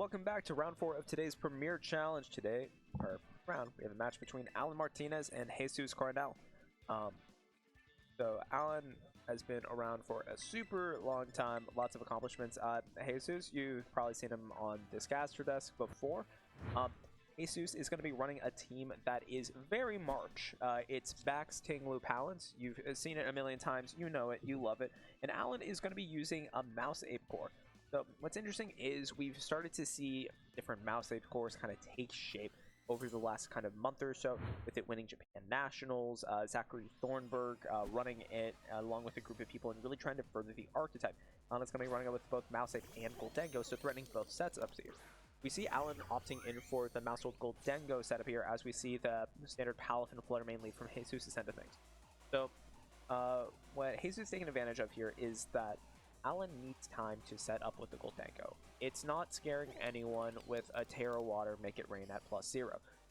welcome back to round 4 of today's premier challenge. Today, or round, we have a match between Allan Martinez and Jesus Coronel. So Allan has been around for a super long time, lots of accomplishments. Jesus, you've probably seen him on this caster desk before. Jesus is going to be running a team that is very March. It's Vax, Tinglu, Palance. You've seen it a million times. You know it. You love it. And Allan is going to be using a Mouse Ape Core. So what's interesting is we've started to see different Mouse Ape Cores kind of take shape over the last kind of month or so, with it winning Japan Nationals, Zachary Thornburg running it along with a group of people and really trying to further the archetype. Allan's going to be running it with both Mouse Ape and Goldengo, so threatening both sets up here. We see Allan opting in for the Mouse Gold Goldengo setup here, as we see the standard Palafin Flutter main lead from Jesus' end of things. So what Jesus is taking advantage of here is that Allan needs time to set up with the Goldengo. It's not scaring anyone with a Terra Water Make It Rain at +0.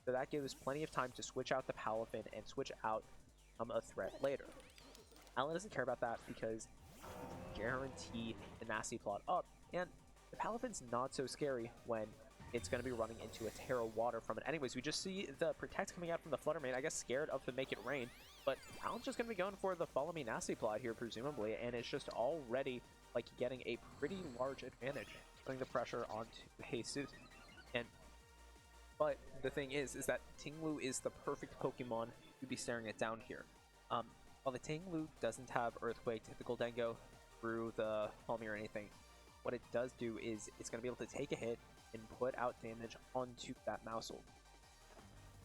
So that gives plenty of time to switch out the Palafin and switch out a threat later. Allan doesn't care about that because he can guarantee the nasty plot up, and the Palafin's not so scary when it's going to be running into a Terra Water from it. Anyways, we just see the Protect coming out from the Flutter main, I guess scared of the Make It Rain, but Allan's just going to be going for the Follow Me Nasty plot here, presumably, and it's just already like getting a pretty large advantage, putting the pressure onto Jesus. But the thing is that Tinglu is the perfect Pokemon to be staring it down here. While the Tinglu doesn't have Earthquake, the Goldengo through the Palmy or anything, what it does do is it's going to be able to take a hit and put out damage onto that Mousehold.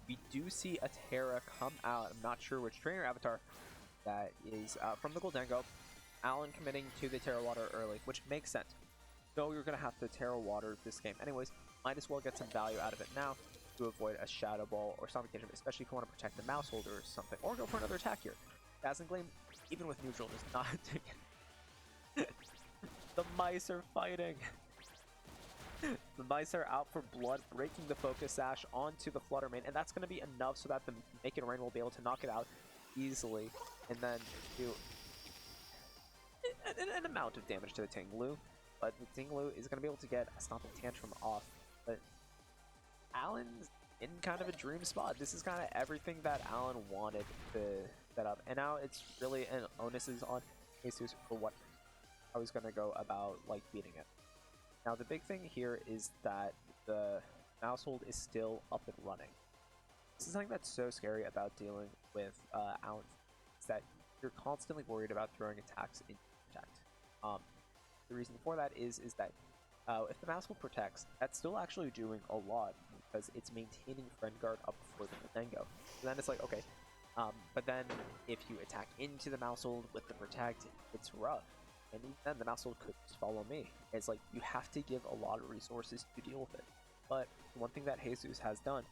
We do see a Terra come out. I'm not sure which trainer avatar that is from the Goldengo. Allan committing to the Terra Water early, which makes sense. So you're going to have to Terra Water this game. Anyways, might as well get some value out of it now to avoid a Shadow Ball or Sonic Engine, especially if you want to protect the Mousehold or something. Or go for another attack here. Dazzling Gleam, even with neutral, is not doing it. The mice are fighting. The mice are out for blood, breaking the Focus Sash onto the Flutter main, and that's going to be enough so that the Make It Rain will be able to knock it out easily, and then do an amount of damage to the Tinglu. But the Tinglu is going to be able to get a Stomping Tantrum off. But Allan's in kind of a dream spot. This is kind of everything that Allan wanted to set up, and now it's really an onus is on Jesus for what I was going to go about like beating it. Now the big thing here is that the Mousehold is still up and running. This is something that's so scary about dealing with Allan, is that you're constantly worried about throwing attacks into Protect. The reason for that is that if the Mousehold protects, that's still actually doing a lot because it's maintaining Friend Guard up for the Goldengo. So then it's like, okay, but then if you attack into the Mousehold with the Protect, it's rough. And even then, the Mousehold could just follow me. It's like, you have to give a lot of resources to deal with it. But one thing that Jesus has done,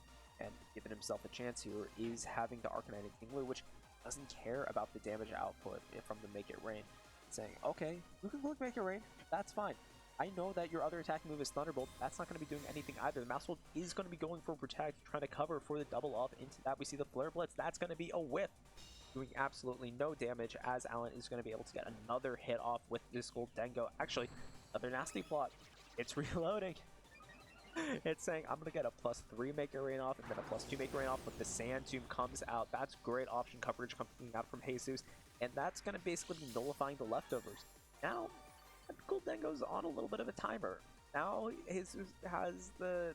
and given himself a chance here, is having the Arcanine Tinglu, which doesn't care about the damage output from the Make It Rain. Saying, okay, you can click Make It Rain, that's fine. I know that your other attacking move is Thunderbolt, that's not going to be doing anything either. The Mousehold is going to be going for Protect, trying to cover for the double up. Into that, we see the Flare Blitz, that's going to be a whiff, doing absolutely no damage, as Allan is going to be able to get another hit off with this Goldengo. Actually, another nasty plot. It's reloading. It's saying, I'm going to get a +3 Make It Rain off, and then a +2 Make It Rain off, but the Sand Tomb comes out. That's great option coverage coming out from Jesus, and that's going to basically be nullifying the leftovers. Now, Goldengo's on a little bit of a timer. Now, Jesus has the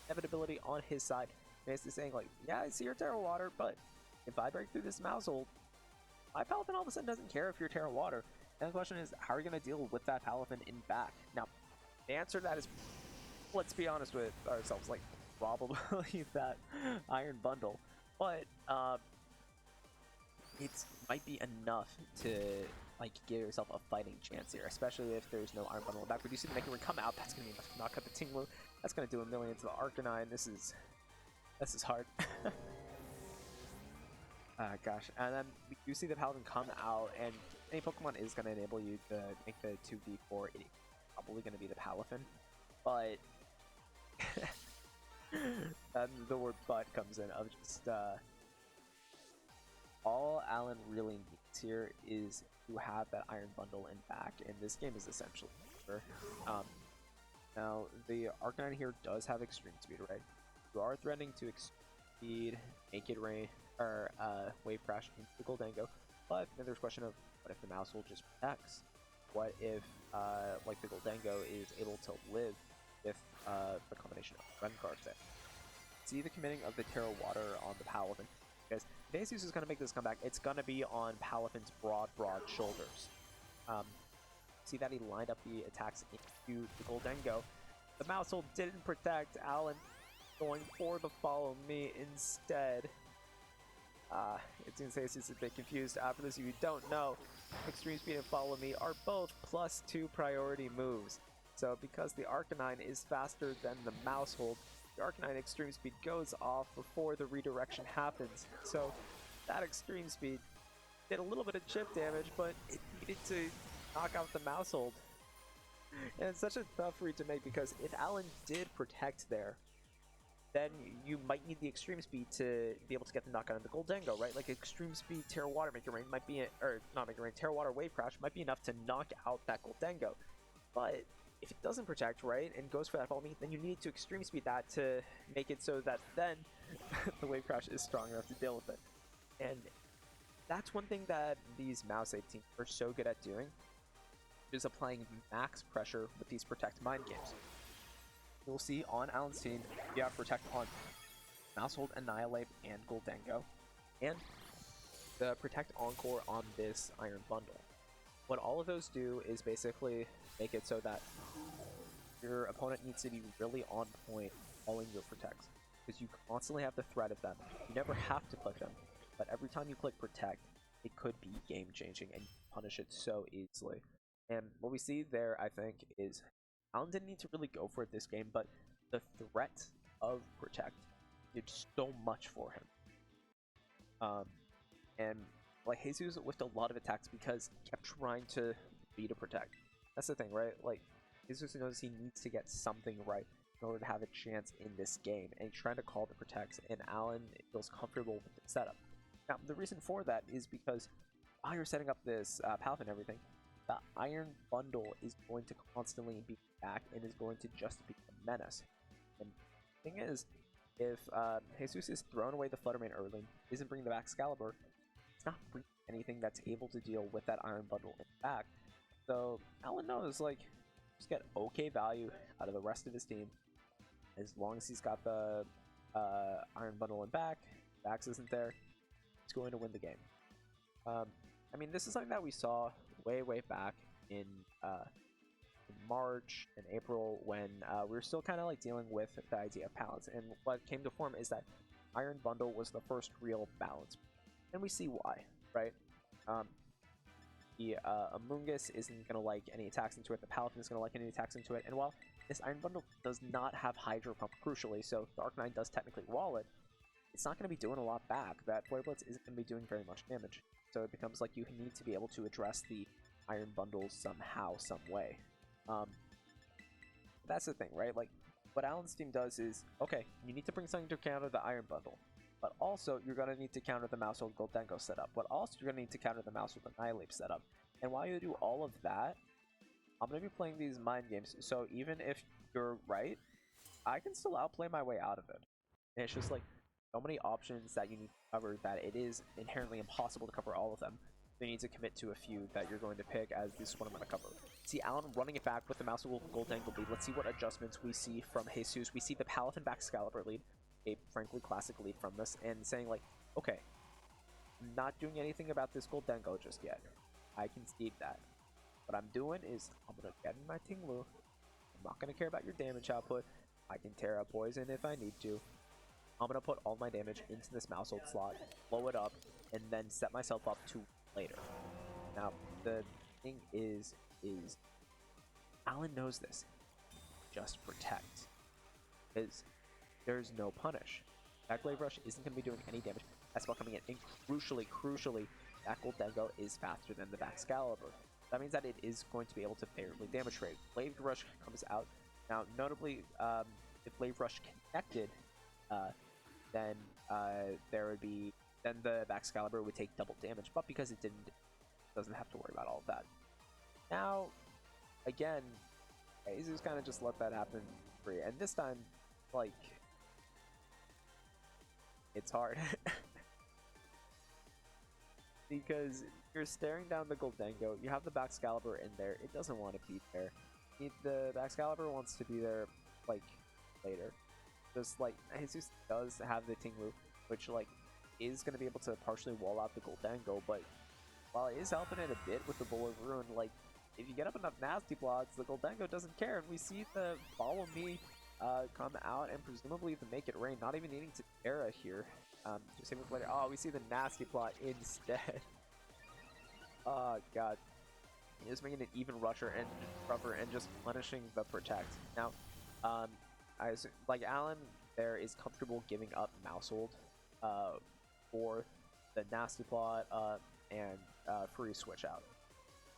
inevitability on his side. Basically saying, like, yeah, I see your Terra Water, but if I break through this Mousehold, my Palafin all of a sudden doesn't care if you're Terra Water. And the question is, how are you going to deal with that Palafin in back? Now, the answer to that is, let's be honest with ourselves, like, probably that Iron Bundle. But, it might be enough to, like, give yourself a fighting chance here, especially if there's no Iron Bundle in back. We do see the Make It Rain come out. That's going to be enough to knock out the Tinglu. That's going to do a million to the Arcanine. This is hard. Gosh, and then we do see the Paladin come out, and any Pokemon is going to enable you to make the 2v4. It's probably going to be the Palafin, but the word "but" comes in of just all Allan really needs here is to have that Iron Bundle in back, and this game is essentially over. Now, the Arcanine here does have extreme speed, right? You are threatening to speed, make it rain, or wave crash into the Goldengo, but then there's a question of what if the Mousehold just protects? What if, like, the Goldengo is able to live with the combination of Run cards there? See the committing of the Terra Water on the Paladin, because if Jesus is going to make this comeback, it's going to be on Paladin's broad shoulders. See that he lined up the attacks into the Goldengo. The Mousehold didn't protect. Allan going for the follow me instead. It's going to say it's a bit confused. After this, if you don't know, Extreme Speed and Follow Me are both +2 priority moves. So because the Arcanine is faster than the Mousehold, the Arcanine Extreme Speed goes off before the redirection happens. So that Extreme Speed did a little bit of chip damage, but it needed to knock out the Mousehold. And it's such a tough read to make because if Allan did protect there, then you might need the Extreme Speed to be able to get the knockout on the Goldengo, right? Like Extreme Speed Terra Water Make It Rain might be, or not Make It Rain, Terra Water Wave Crash might be enough to knock out that Goldengo. But if it doesn't protect, right, and goes for that follow me, then you need to Extreme Speed that to make it so that then the Wave Crash is strong enough to deal with it. And that's one thing that these Mouse Ape teams are so good at doing, is applying max pressure with these Protect Mind games. You'll see on Allan's team, you have Protect on Mousehold, Annihilate, and Goldengo, and the Protect Encore on this Iron Bundle. What all of those do is basically make it so that your opponent needs to be really on point calling your Protects, because you constantly have the threat of them. You never have to click them, but every time you click Protect, it could be game-changing, and you punish it so easily. And what we see there, I think, is Allan didn't need to really go for it this game, but the threat of Protect did so much for him. And like Jesus whiffed a lot of attacks because he kept trying to beat a Protect. That's the thing, right? Like, Jesus knows he needs to get something right in order to have a chance in this game, and he's trying to call the Protects, and Allan feels comfortable with the setup. Now, the reason for that is because while you're setting up this path and everything, the Iron Bundle is going to constantly be back and is going to just be a menace. And the thing is, if Jesus is throwing away the Fluttermane early, isn't bringing the back Excalibur, it's not bringing anything that's able to deal with that Iron Bundle in back. So Allan knows, like, just get okay value out of the rest of his team. As long as he's got the Iron Bundle in back, Vax isn't there, he's going to win the game. I mean, this is something that we saw way back in March and April when we were still kind of like dealing with the idea of balance. And what came to form is that Iron Bundle was the first real balance. And we see why, right? The Amoonguss isn't going to like any attacks into it, the Paladin is going to like any attacks into it, and while this Iron Bundle does not have Hydro Pump crucially, so the Arcanine does technically wall it, it's not going to be doing a lot back. That Flare Blitz isn't going to be doing very much damage. So it becomes like you need to be able to address the Iron Bundle somehow, some way. That's the thing, right? Like, what Allan's team does is, okay, you need to bring something to counter the Iron Bundle, but also you're going to need to counter the Mousehold Goldengo setup, but also you're going to need to counter the Mousehold Annihilate setup. And while you do all of that, I'm going to be playing these mind games, so even if you're right, I can still outplay my way out of it. And it's just like, so many options that you need to cover that it is inherently impossible to cover all of them. So you need to commit to a few that you're going to pick, as this is what I'm going to cover. See Allan running it back with the Mousehold Goldengo lead. Let's see what adjustments we see from Jesus. We see the Paladin back Excalibur lead, a frankly classic lead from this, and saying like, okay, I'm not doing anything about this Goldengo just yet. I concede that. What I'm doing is, I'm going to get in my Tinglu. I'm not going to care about your damage output. I can Terra Poison if I need to. I'm going to put all my damage into this Mousehold slot, blow it up, and then set myself up to later. Now, the thing is Allan knows this. Just protect. Because there's no punish. That Glaive Rush isn't going to be doing any damage. That spell coming in. And crucially, that Goldengo is faster than the back Excalibur. That means that it is going to be able to favorably damage trade. Glaive Rush comes out. Now, notably, if Glaive Rush connected, then there would be, then the back Excalibur would take double damage, but because it doesn't have to worry about all of that. Now, again, Jesus kind of just let that happen free. And this time, like, it's hard. Because you're staring down the Goldengo, you have the Baxcalibur in there, it doesn't want to be there. The Baxcalibur wants to be there, like, later. Just, like, Jesus does have the Tinglu, which, like, is going to be able to partially wall out the Goldengo, but while it is helping it a bit with the Bowl of Ruin, like, if you get up enough nasty blocks, the Goldengo doesn't care, and we see the Follow Me come out and presumably the Make It Rain, not even needing to Terra here. Just even later. Oh, we see the nasty plot instead. Oh god. He's making an even rusher and rougher and just punishing the protect. Now, I assume, like Allan there is comfortable giving up Mousehold for the nasty plot and free switch out.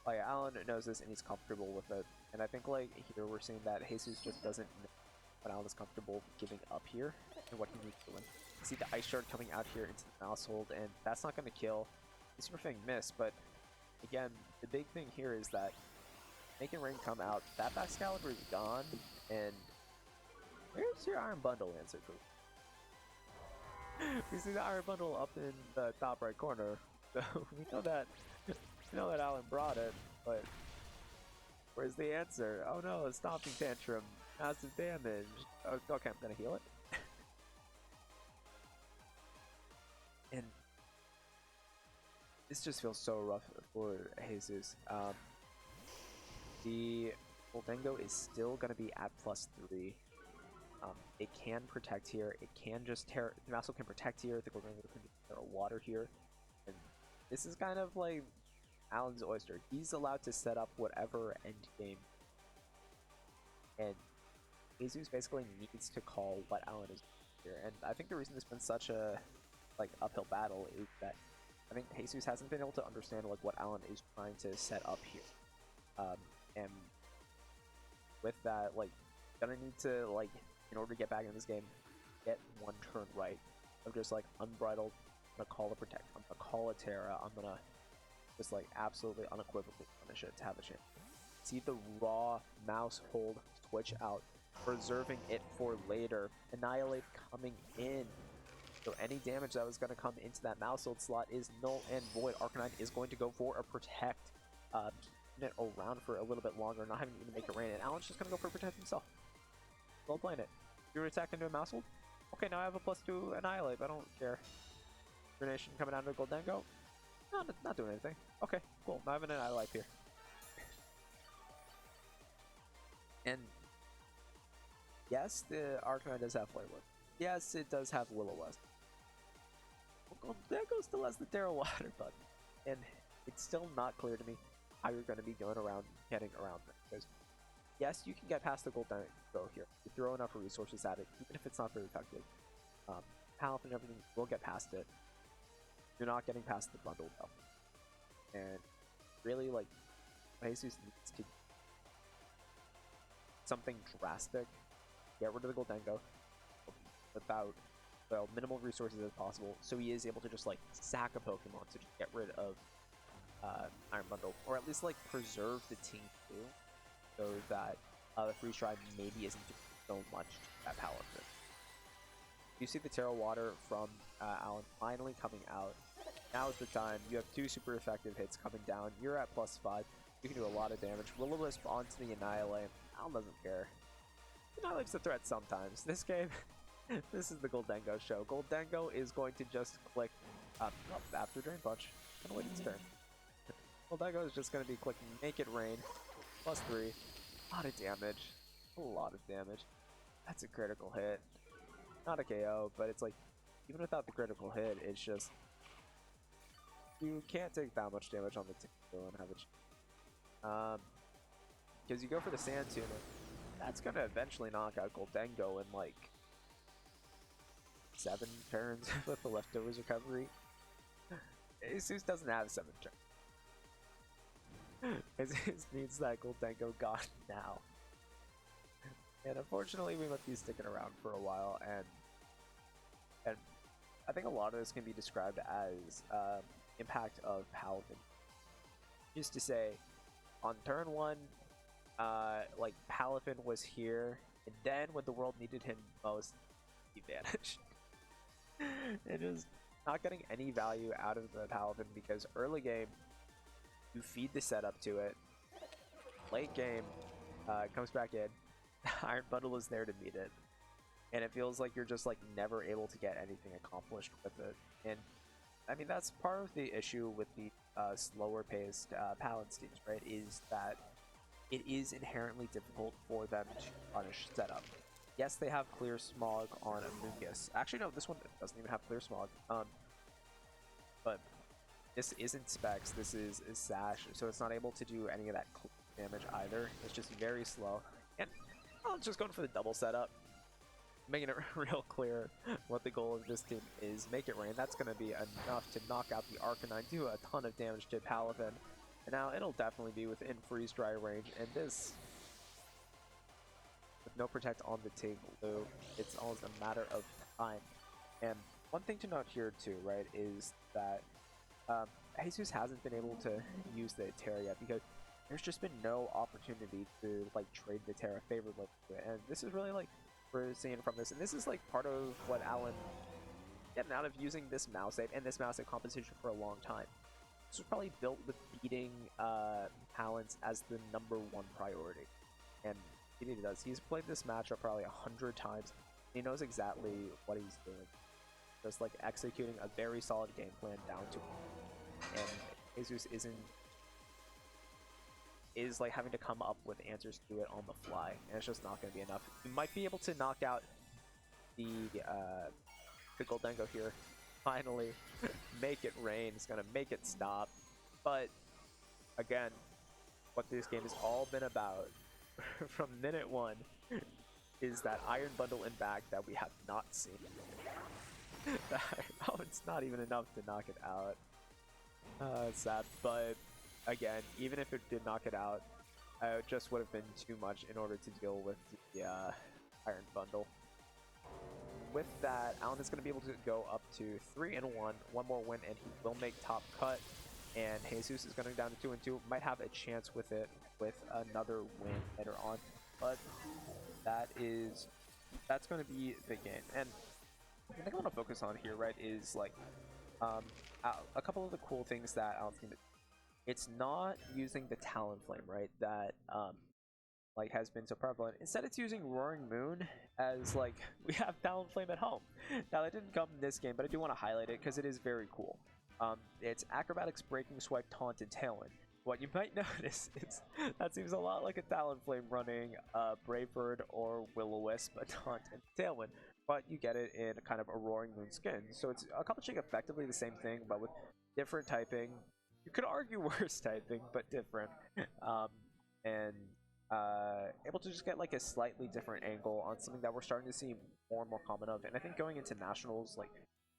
Like Allan knows this and he's comfortable with it. And I think like here we're seeing that Jesus just doesn't know what Allan is comfortable giving up here and what he needs to win. You see the Ice Shard coming out here into the Mousehold, and that's not going to kill. The Super Fang miss, but again, the big thing here is that making Rain come out, that Baxcalibur is gone, and where's your Iron Bundle answer for? We see the Iron Bundle up in the top right corner, so we know that Allan brought it, but where's the answer? Oh no, a Stomping Tantrum, massive damage. Oh, okay, I'm gonna heal it. And this just feels so rough for Jesus. The Goldengo is still going to be at +3. It can protect here. It can just tear. The Mousehold can protect here. The Goldengo can tear water here. And this is kind of like Allan's oyster. He's allowed to set up whatever end game. And Jesus basically needs to call what Allan is here. And I think the reason it's been such a uphill battle is that I think Jesus hasn't been able to understand like what Allan is trying to set up here, and with that, like, gonna need to like in order to get back in this game, get one turn right of just like unbridled. I'm gonna call a protect. I'm gonna call a Terra. I'm gonna just like absolutely unequivocally punish it to have a chance. See the raw Mousehold switch out, preserving it for later. Annihilate coming in. So any damage that was going to come into that Mousehold slot is null and void. Arcanine is going to go for a protect, keeping it around for a little bit longer, not having to even make it rain. And Allan's just going to go for a protect himself. Well playing it. You're attacking into a Mousehold? Okay, now I have a +2 Annihilate, but I don't care. Grenation coming out of the Goldengo? No, not doing anything. Okay, cool. Now I have an Annihilate here. And yes, the Arcanine does have Flare Whip. Yes, it does have Will-O-Wisp. Goldengo still has the Terra Water button, and it's still not clear to me how you're going to be going around, getting around that. Because yes, you can get past the Goldengo here. You throw enough resources at it, even if it's not very effective. Health and everything will get past it. You're not getting past the bundle though, and really like Jesus needs to something drastic. Get rid of the Goldengo without minimal resources as possible, so he is able to just like sack a Pokemon to just get rid of Iron Bundle, or at least like preserve the team too, so that the Freeze Drive maybe isn't doing so much that power for it. You see the Terra Water from Allan finally coming out. Now is the time. You have 2 super effective hits coming down. You're at +5. You can do a lot of damage. Will-O-Wisp onto the Annihilate. Allan doesn't care. Annihilate's a threat sometimes. This game, this is the Goldengo show. Goldengo is going to just click after Drain Punch. Gonna wait its turn. Goldengo is just going to be clicking Make It Rain. +3. A lot of damage. A lot of damage. That's a critical hit. Not a KO, but it's like, even without the critical hit, it's just, you can't take that much damage on the Tingle and have it. Because you go for the Sand Tuna, that's going to eventually knock out Goldengo in like 7 turns with the Leftovers recovery. Jesus doesn't have 7 turns. Jesus needs that Goldengo gone now. And unfortunately, we might be sticking around for a while, and I think a lot of this can be described as impact of Paladin. Used to say, on turn 1, like Palafin was here, and then when the world needed him most, he vanished. It is not getting any value out of the Palafin because early game, you feed the setup to it. Late game, it comes back in. Iron Bundle is there to meet it. And it feels like you're just like never able to get anything accomplished with it. And I mean, that's part of the issue with the slower paced Paladins teams, right? Is that it is inherently difficult for them to punish setup. Yes, they have Clear Smog on Amoonguss. Actually, no, this one doesn't even have Clear Smog. But this isn't Specs, this is Sash, so it's not able to do any of that damage either. It's just very slow. And I'm just going for the double setup, making it real clear what the goal of this team is. Make it rain. That's going to be enough to knock out the Arcanine, do a ton of damage to Palafin. And now it'll definitely be within freeze dry range, and this, with no protect on the table, it's almost a matter of time. And one thing to note here too, right, is that Jesus hasn't been able to use the Terra yet because there's just been no opportunity to like trade the Terra favorably, and this is really like we're seeing from this, and this is like part of what Allan getting out of using this mouse save and this mouse save competition for a long time. This was probably built with beating Talents as the #1 priority, and he does. He's played this matchup probably 100 times. He knows exactly what he's doing, just like executing a very solid game plan down to him. And Jesus is like having to come up with answers to it on the fly, and it's just not going to be enough. You might be able to knock out the Goldengo here. Finally, make it rain. It's going to make it stop. But again, what this game has all been about from minute one is that Iron Bundle in back that we have not seen. Oh, it's not even enough to knock it out. It's sad, but again, even if it did knock it out, it just would have been too much in order to deal with the Iron Bundle. With that, Allan is going to be able to go up to 3-1, one more win, and he will make top cut. And Jesus is going down to 2-2, might have a chance with it with another win later on, but that's going to be the game. And the thing I want to focus on here, right, is like a couple of the cool things that Allan's going to. It's not using the Talonflame, right, that like has been so prevalent. Instead, it's using Roaring Moon as like we have Talonflame at home. Now that didn't come in this game, but I do want to highlight it because it is very cool. It's Acrobatics, Breaking Swipe, Taunt, and Tailwind. What you might notice is that seems a lot like a Talonflame running Brave Bird or Will-O-Wisp, a Taunt and Tailwind, but you get it in kind of a Roaring Moon skin. So it's accomplishing effectively the same thing, but with different typing. You could argue worse typing, but different. And able to just get like a slightly different angle on something that we're starting to see more and more common of. And I think going into Nationals, like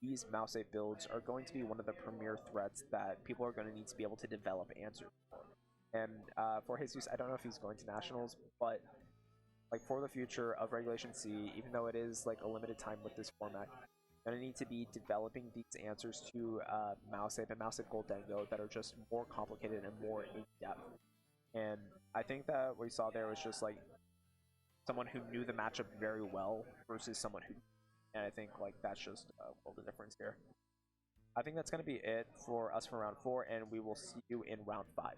these mouse safe builds are going to be one of the premier threats that people are going to need to be able to develop answers for. And for Jesus, I don't know if he's going to Nationals, but like for the future of Regulation C, even though it is like a limited time with this format, going to need to be developing these answers to mouse safe and mouse safe Goldengo that are just more complicated and more in depth. And I think that what we saw there was just like someone who knew the matchup very well versus someone who, and I think like that's just the difference here. I think that's going to be it for us for round 4, and we will see you in round 5.